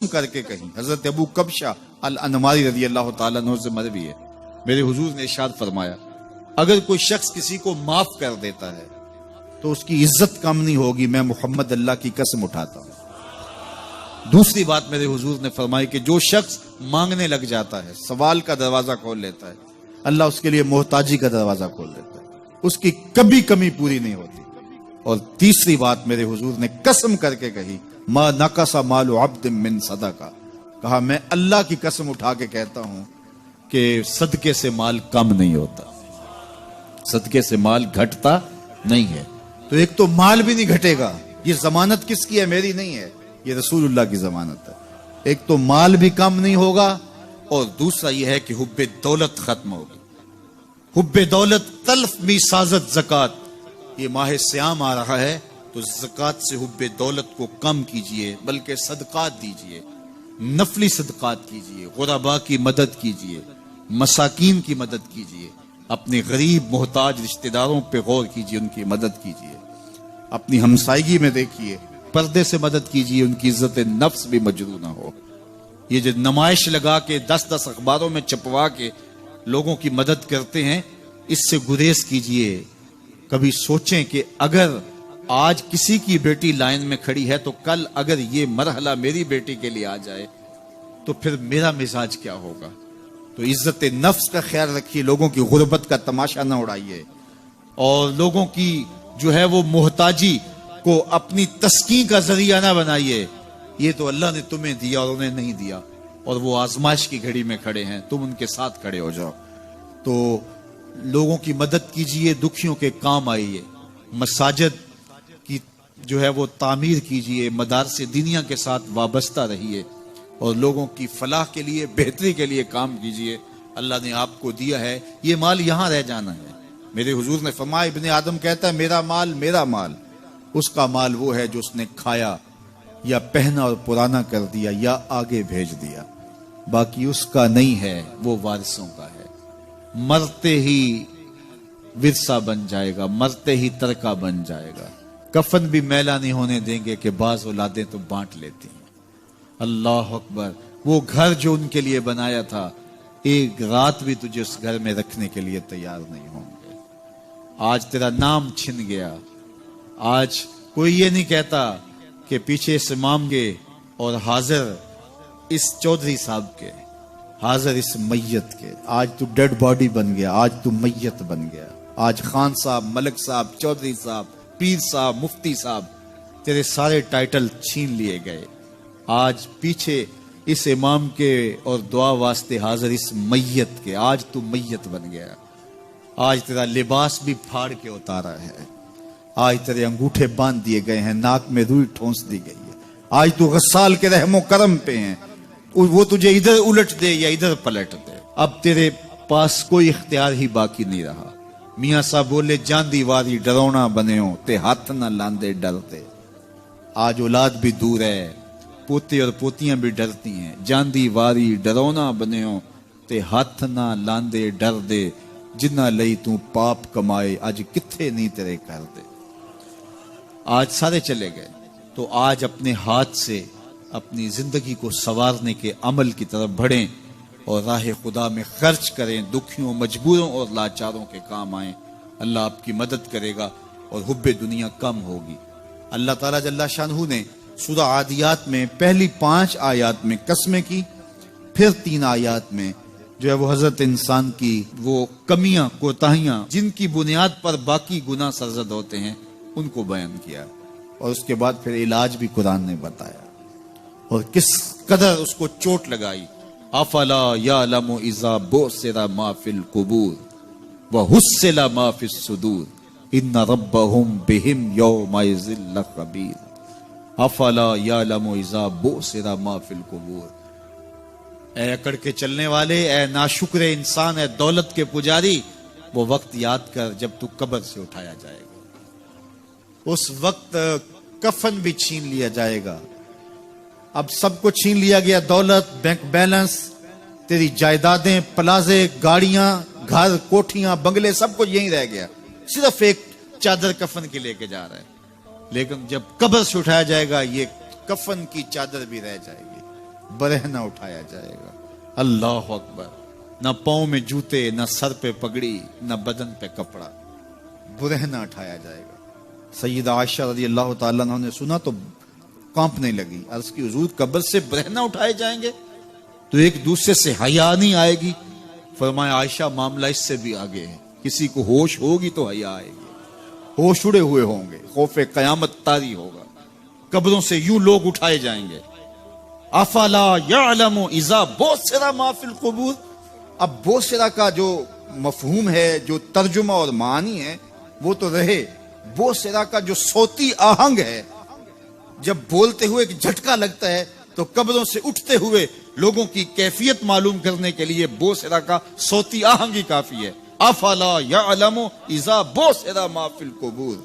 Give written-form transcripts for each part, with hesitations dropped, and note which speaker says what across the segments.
Speaker 1: کر کے کہیں. حضرت ابو کبشہ الانماری رضی اللہ تعالیٰ عنہ سے مروی ہے، میرے حضور نے ارشاد فرمایا اگر کوئی شخص کسی کو معاف کر دیتا ہے تو اس کی عزت کم نہیں ہوگی، میں محمد اللہ کی قسم اٹھاتا ہوں. دوسری بات میرے حضور نے فرمائی کہ جو شخص مانگنے لگ جاتا ہے، سوال کا دروازہ کھول لیتا ہے، اللہ اس کے لیے محتاجی کا دروازہ کھول دیتا ہے، اس کی کبھی کمی پوری نہیں ہوتی. اور تیسری بات میرے حضور نے قسم کر کے کہی، ما نقص مال عبد من صدقہ، کہا میں اللہ کی قسم اٹھا کے کہتا ہوں کہ صدقے سے مال کم نہیں ہوتا، صدقے سے مال گھٹتا نہیں ہے. تو ایک تو مال بھی نہیں گھٹے گا، یہ ضمانت کس کی ہے؟ میری نہیں ہے، یہ رسول اللہ کی ضمانت ہے. ایک تو مال بھی کم نہیں ہوگا، اور دوسرا یہ ہے کہ حب دولت ختم ہوگی. حب دولت تلف بھی سازت زکات. یہ ماہ سیام آ رہا ہے تو زکات سے حب دولت کو کم کیجئے، بلکہ صدقات دیجئے، نفلی صدقات کیجئے، غرباء کی مدد کیجئے، مساکین کی مدد کیجئے، اپنے غریب محتاج رشتہ داروں پہ غور کیجئے، ان کی مدد کیجئے. اپنی ہمسائیگی میں دیکھیے، پردے سے مدد کیجئے، ان کی عزت نفس بھی مجروح نہ ہو. یہ جو نمائش لگا کے 10 اخباروں میں چھپوا کے لوگوں کی مدد کرتے ہیں، اس سے گریز کیجئے. کبھی سوچیں کہ اگر آج کسی کی بیٹی لائن میں کھڑی ہے تو کل اگر یہ مرحلہ میری بیٹی کے لیے آ جائے تو پھر میرا مزاج کیا ہوگا. تو عزت نفس کا خیال رکھیے، لوگوں کی غربت کا تماشا نہ اڑائیے، اور لوگوں کی جو ہے وہ محتاجی کو اپنی تسکین کا ذریعہ نہ بنائیے. یہ تو اللہ نے تمہیں دیا اور انہیں نہیں دیا، اور وہ آزمائش کی گھڑی میں کھڑے ہیں، تم ان کے ساتھ کھڑے ہو جاؤ. تو لوگوں کی مدد کیجئے، دکھیوں کے کام آئیے، مساجد کی جو ہے وہ تعمیر کیجئے، مدارس دینیا کے ساتھ وابستہ رہیے، اور لوگوں کی فلاح کے لیے، بہتری کے لیے کام کیجئے. اللہ نے آپ کو دیا ہے، یہ مال یہاں رہ جانا ہے. میرے حضور نے فرمایا ابن آدم کہتا ہے میرا مال میرا مال. اس کا مال وہ ہے جو اس نے کھایا یا پہنا اور پرانا کر دیا یا آگے بھیج دیا، باقی اس کا نہیں ہے، وہ وارثوں کا ہے. مرتے ہی ورثہ بن جائے گا، مرتے ہی ترکہ بن جائے گا. کفن بھی میلا نہیں ہونے دیں گے کہ بعض اولادیں تو بانٹ لیتی ہیں. اللہ اکبر. وہ گھر جو ان کے لیے بنایا تھا، ایک رات بھی تجھے اس گھر میں رکھنے کے لیے تیار نہیں ہوں گے. آج تیرا نام چھن گیا. آج کوئی یہ نہیں کہتا کہ پیچھے اس امام کے اور حاضر اس چودھری صاحب کے، حاضر اس میت کے. آج تو ڈیڈ باڈی بن گیا، آج تو میت بن گیا. آج خان صاحب، ملک صاحب، چودھری صاحب، پیر صاحب، مفتی صاحب، تیرے سارے ٹائٹل چھین لیے گئے. آج پیچھے اس امام کے اور دعا واسطے حاضر اس میت کے، آج تو میت بن گیا. آج تیرا لباس بھی پھاڑ کے اتارا ہے. آج تیرے انگوٹھے باندھ دیے گئے ہیں، ناک میں روئی ٹھونس دی گئی ہے. آج تو غسال کے رحم و کرم پہ ہیں، وہ تجھے ادھر الٹ دے یا ادھر پلٹ دے. اب تیرے پاس کوئی اختیار ہی باقی نہیں رہا. میاں صاحب بولے جاندی واری ڈرونا بنےو تے ہاتھ نہ لاندے ڈرتے. آج اولاد بھی دور ہے، پوتے اور پوتیاں بھی ڈرتی ہیں. جاندی واری ڈرونا بنےو تے ہاتھ نہ لاندے ڈر دے، جنہ لئی تو پاپ کمائے اج کتھے نہیں تیرے کر دے. آج سارے چلے گئے، تو آج اپنے ہاتھ سے اپنی زندگی کو سنوارنے کے عمل کی طرف بڑھیں اور راہ خدا میں خرچ کریں، دکھیوں، مجبوروں اور لاچاروں کے کام آئیں. اللہ آپ کی مدد کرے گا اور حب دنیا کم ہوگی. اللہ تعالیٰ جل شانہ نے سورہ عادیات میں پہلی 5 آیات میں قسمیں کی، پھر 3 آیات میں جو ہے وہ حضرت انسان کی وہ کمیاں، کوتاہیاں جن کی بنیاد پر باقی گناہ سرزد ہوتے ہیں ان کو بیان کیا، اور اس کے بعد پھر علاج بھی قرآن نے بتایا، اور کس قدر اس کو چوٹ لگائی. افلا یعلم اذا بعثر ما فی القبور وحصل ما فی الصدور ان ربهم بهم یومئذ لخبیر. افلا یعلم اذا بعثر ما فی القبور. اے اکڑ کے چلنے والے، اے ناشکر انسان، اے دولت کے پجاری، وہ وقت یاد کر جب تو قبر سے اٹھایا جائے گا. اس وقت کفن بھی چھین لیا جائے گا. اب سب کو چھین لیا گیا، دولت، بینک بیلنس، تیری جائیدادیں، پلازے، گاڑیاں، گھر، کوٹھیاں، بنگلے، سب کچھ یہیں رہ گیا. صرف ایک چادر کفن کی لے کے جا رہا ہے. لیکن جب قبر سے اٹھایا جائے گا یہ کفن کی چادر بھی رہ جائے گی. برہنہ اٹھایا جائے گا۔ اللہ اکبر، نہ پاؤں میں جوتے، نہ سر پہ پگڑی، نہ بدن پہ کپڑا، برہنہ اٹھایا جائے گا۔ سیدہ عائشہ رضی اللہ تعالیٰ عنہ نے سنا تو کانپنے لگی، عرض کی حضور قبر سے برہنہ اٹھائے جائیں گے تو ایک دوسرے سے حیا نہیں آئے گی؟ فرمایا عائشہ معاملہ اس سے بھی آگے ہے، کسی کو ہوش ہوگی تو حیا آئے گی، ہوش اڑے ہوئے ہوں گے، خوف قیامت طاری ہوگا، قبروں سے یوں لوگ اٹھائے جائیں گے۔ افلا یعلم اذا بوسر ما فی القبور، اب بوسرا کا جو مفہوم ہے، جو ترجمہ اور معنی ہے وہ تو رہے، بوسرا کا جو صوتی آہنگ ہے، جب بولتے ہوئے ایک جھٹکا لگتا ہے تو قبروں سے اٹھتے ہوئے لوگوں کی کیفیت معلوم کرنے کے لیے بوسرا کا صوتی آہنگ ہی کافی ہے۔ افلا یعلم اذا بوسر ما فی القبور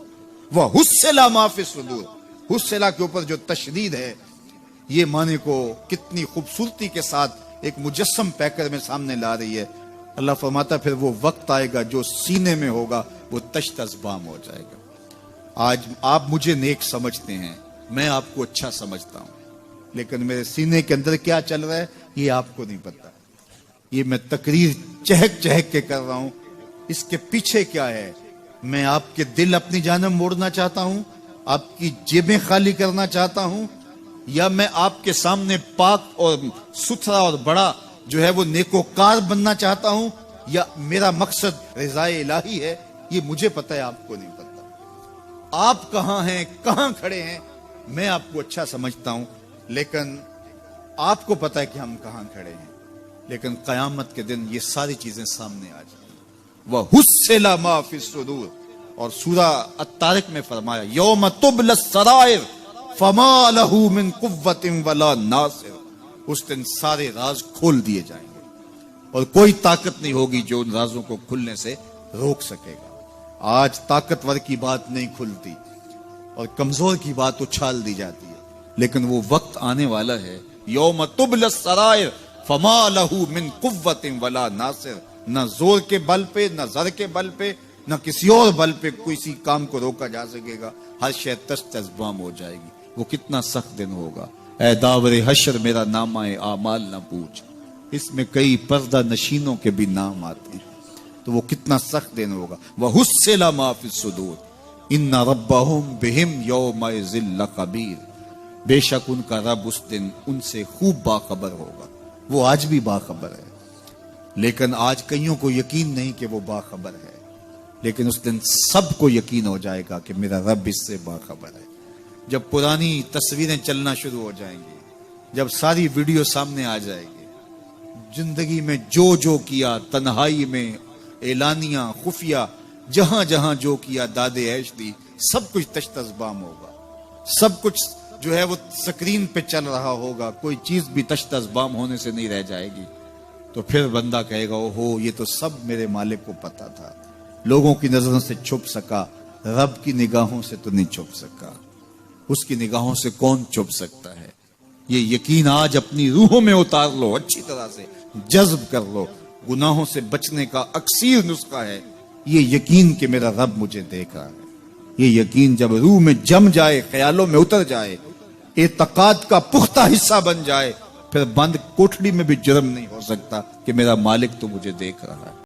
Speaker 1: وحصل ما فی الصدور، حصلہ کے اوپر جو تشدید ہے، یہ معنی کو کتنی خوبصورتی کے ساتھ ایک مجسم پیکر میں سامنے لا رہی ہے۔ اللہ فرماتا پھر وہ وقت آئے گا جو سینے میں ہوگا وہ تشت ازبام ہو جائے گا۔ آج آپ مجھے نیک سمجھتے ہیں، میں آپ کو اچھا سمجھتا ہوں، لیکن میرے سینے کے اندر کیا چل رہا ہے یہ آپ کو نہیں پتا۔ یہ میں تقریر چہک چہک کے کر رہا ہوں، اس کے پیچھے کیا ہے؟ میں آپ کے دل اپنی جانب موڑنا چاہتا ہوں، آپ کی جیبیں خالی کرنا چاہتا ہوں، یا میں آپ کے سامنے پاک اور ستھرا اور بڑا جو ہے وہ نیکوکار بننا چاہتا ہوں، یا میرا مقصد رضائے الہی ہے؟ یہ مجھے پتہ ہے، آپ کو نہیں پتہ۔ آپ کہاں ہیں، کہاں کھڑے ہیں، میں آپ کو اچھا سمجھتا ہوں، لیکن آپ کو پتہ ہے کہ ہم کہاں کھڑے ہیں۔ لیکن قیامت کے دن یہ ساری چیزیں سامنے آ جائیں گی۔ وَحُصِّلَ مَا فِي الصُّدُورِ، اور سورہ الطارق میں فرمایا یوم تبلی السرائر فما لہ من قوت ولا ناصر، اس دن سارے راز کھول دیے جائیں گے اور کوئی طاقت نہیں ہوگی جو ان رازوں کو کھلنے سے روک سکے گا۔ آج طاقتور کی بات نہیں کھلتی اور کمزور کی بات اچھال دی جاتی ہے، لیکن وہ وقت آنے والا ہے یوم تبلی السرائر فما لہ من قوت ولا ناصر، نہ زور کے بل پہ، نہ زر کے بل پہ، نہ کسی اور بل پہ کسی کام کو روکا جا سکے گا، ہر شے تشت ازبام ہو جائے گی۔ وہ کتنا سخت دن ہوگا۔ اے داور حشر میرا نامہ اعمال نہ پوچھ، اس میں کئی پردہ نشینوں کے بھی نام آتے ہیں، تو وہ کتنا سخت دن ہوگا۔ وَحُصِّلَ مَا فِي الصُّدُورِ إِنَّ رَبَّهُمْ بِهِمْ يَوْمَئِذٍ لَخَبِيرٌ، بے شک ان کا رب اس دن ان سے خوب باخبر ہوگا۔ وہ آج بھی باخبر ہے، لیکن آج کئیوں کو یقین نہیں کہ وہ باخبر ہے، لیکن اس دن سب کو یقین ہو جائے گا کہ میرا رب اس سے باخبر ہے۔ جب پرانی تصویریں چلنا شروع ہو جائیں گی، جب ساری ویڈیو سامنے آ جائے گی، زندگی میں جو کیا، تنہائی میں، اعلانیہ، خفیہ، جہاں جہاں جو کیا، داد عیش دی، سب کچھ تشت ازبام ہوگا، سب کچھ جو ہے وہ سکرین پہ چل رہا ہوگا، کوئی چیز بھی تشت ازبام ہونے سے نہیں رہ جائے گی۔ تو پھر بندہ کہے گا اوہو یہ تو سب میرے مالک کو پتا تھا، لوگوں کی نظروں سے چھپ سکا، رب کی نگاہوں سے تو نہیں چھپ سکا۔ اس کی نگاہوں سے کون چھپ سکتا ہے؟ یہ یقین آج اپنی روحوں میں اتار لو، اچھی طرح سے جذب کر لو۔ گناہوں سے بچنے کا اکثیر نسخہ ہے یہ یقین کہ میرا رب مجھے دیکھ رہا ہے۔ یہ یقین جب روح میں جم جائے، خیالوں میں اتر جائے، اعتقاد کا پختہ حصہ بن جائے، پھر بند کوٹھڑی میں بھی جرم نہیں ہو سکتا کہ میرا مالک تو مجھے دیکھ رہا ہے۔